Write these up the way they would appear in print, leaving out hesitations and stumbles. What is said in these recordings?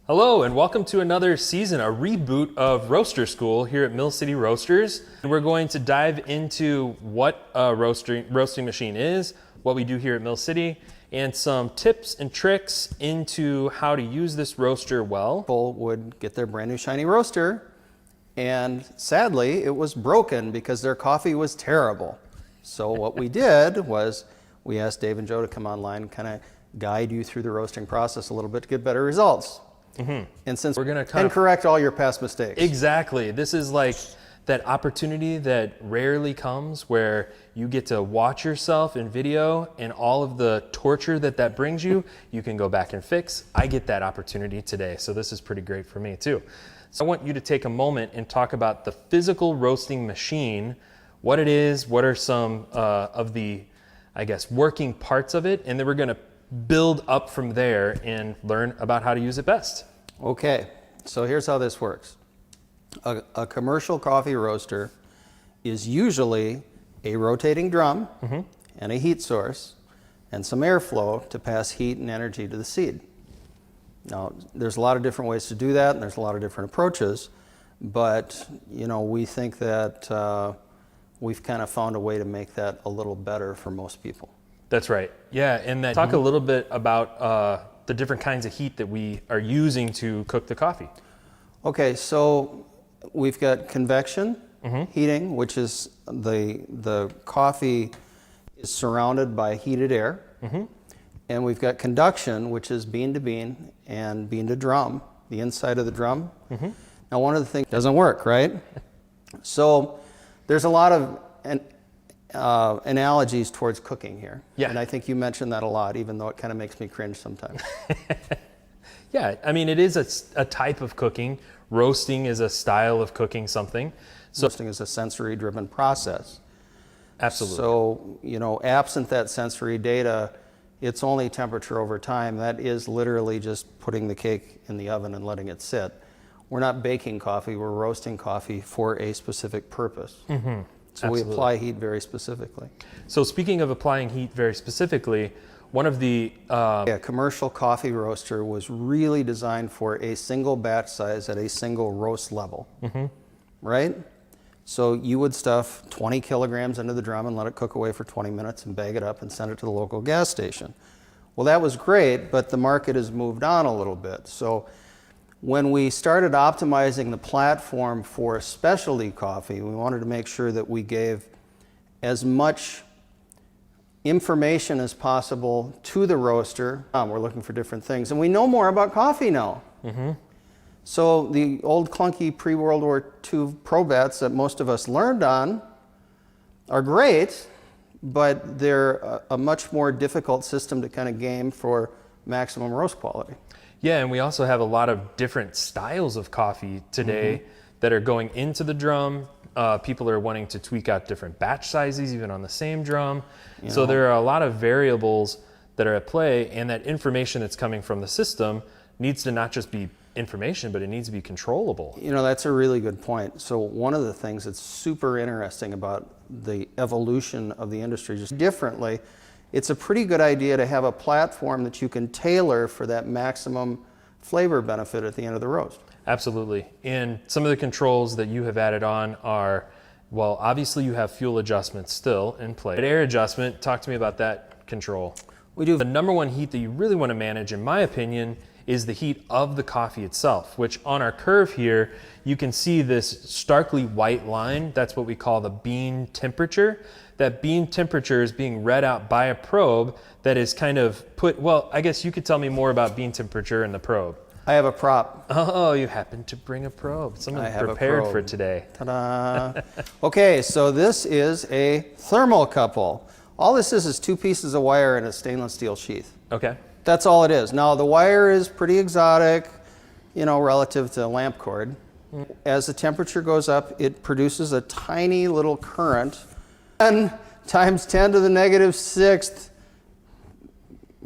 Hello and welcome to another season, a reboot of Roaster School here at Mill City Roasters. We're going to dive into what a roasting machine is, what we do here at Mill City, and some tips and tricks into how to use this roaster well. People would get their brand new shiny roaster, and sadly it was broken because their coffee was terrible. So what we did was we asked Dave and Joe to come online and kind of guide you through the roasting process a little bit to get better results. Mm-hmm. And since we're going to correct all your past mistakes. Exactly. This is like that opportunity that rarely comes where you get to watch yourself in video and all of the torture that brings you, you can go back and fix. I get that opportunity today. So this is pretty great for me too. So I want you to take a moment and talk about the physical roasting machine, what it is, what are some of the, I guess, working parts of it, and then we're going to build up from there and learn about how to use it best. Okay, so here's how this works. A commercial coffee roaster is usually a rotating drum and a heat source and some airflow to pass heat and energy to the seed. Now, there's a lot of different ways to do that, and there's a lot of different approaches, but we think that we've kind of found a way to make that a little better for most people. That's right. Yeah, and then talk a little bit about the different kinds of heat that we are using to cook the coffee. Okay, so we've got convection heating, which is the coffee is surrounded by heated air. And we've got conduction, which is bean to bean and bean to drum, the inside of the drum. Now, one of the things doesn't work, right? So there's a lot of analogies towards cooking here. Yeah. And I think you mentioned that a lot, even though it kind of makes me cringe sometimes. Yeah, I mean, it is a type of cooking. Roasting is a style of cooking something. So Roasting is a sensory-driven process. Absolutely. So, absent that sensory data, it's only temperature over time. That is literally just putting the cake in the oven and letting it sit. We're not baking coffee, we're roasting coffee for a specific purpose. So Absolutely. we apply heat very specifically. So speaking of applying heat very specifically, one of the... A commercial coffee roaster was really designed for a single batch size at a single roast level, right? So you would stuff 20 kilograms into the drum and let it cook away for 20 minutes and bag it up and send it to the local gas station. Well, that was great, but the market has moved on a little bit. So when we started optimizing the platform for specialty coffee, we wanted to make sure that we gave as much information as possible to the roaster. We're looking for different things, and we know more about coffee now. So the old clunky pre-World War II probats that most of us learned on are great, but they're a much more difficult system to kind of game for maximum roast quality. Yeah, and we also have a lot of different styles of coffee today that are going into the drum. People are wanting to tweak out different batch sizes, even on the same drum. So there are a lot of variables that are at play, and that information that's coming from the system needs to not just be information, but it needs to be controllable. That's a really good point. So one of the things that's super interesting about the evolution of the industry, just differently, it's a pretty good idea to have a platform that you can tailor for that maximum flavor benefit at the end of the roast. Absolutely. And some of the controls that you have added on are, well, obviously you have fuel adjustments still in play. But air adjustment, talk to me about that control. We do. The number one heat that you really want to manage, in my opinion, is the heat of the coffee itself, which on our curve here, you can see this starkly white line. That's what we call the bean temperature. That bean temperature is being read out by a probe that is kind of well, I guess you could tell me more about bean temperature and the probe. I have a prop. Oh, you happen to bring a probe. Someone prepared for today. Ta-da. Okay, so this is a thermocouple. All this is two pieces of wire in a stainless steel sheath. Okay. That's all it is. Now, the wire is pretty exotic, relative to lamp cord. As the temperature goes up, it produces a tiny little current. 10 times 10 to the negative sixth,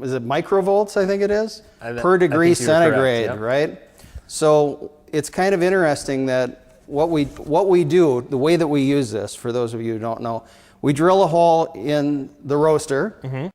is it microvolts, I think it is? Per degree centigrade, correct, right? So it's kind of interesting that what we do, the way that we use this, for those of you who don't know, we drill a hole in the roaster,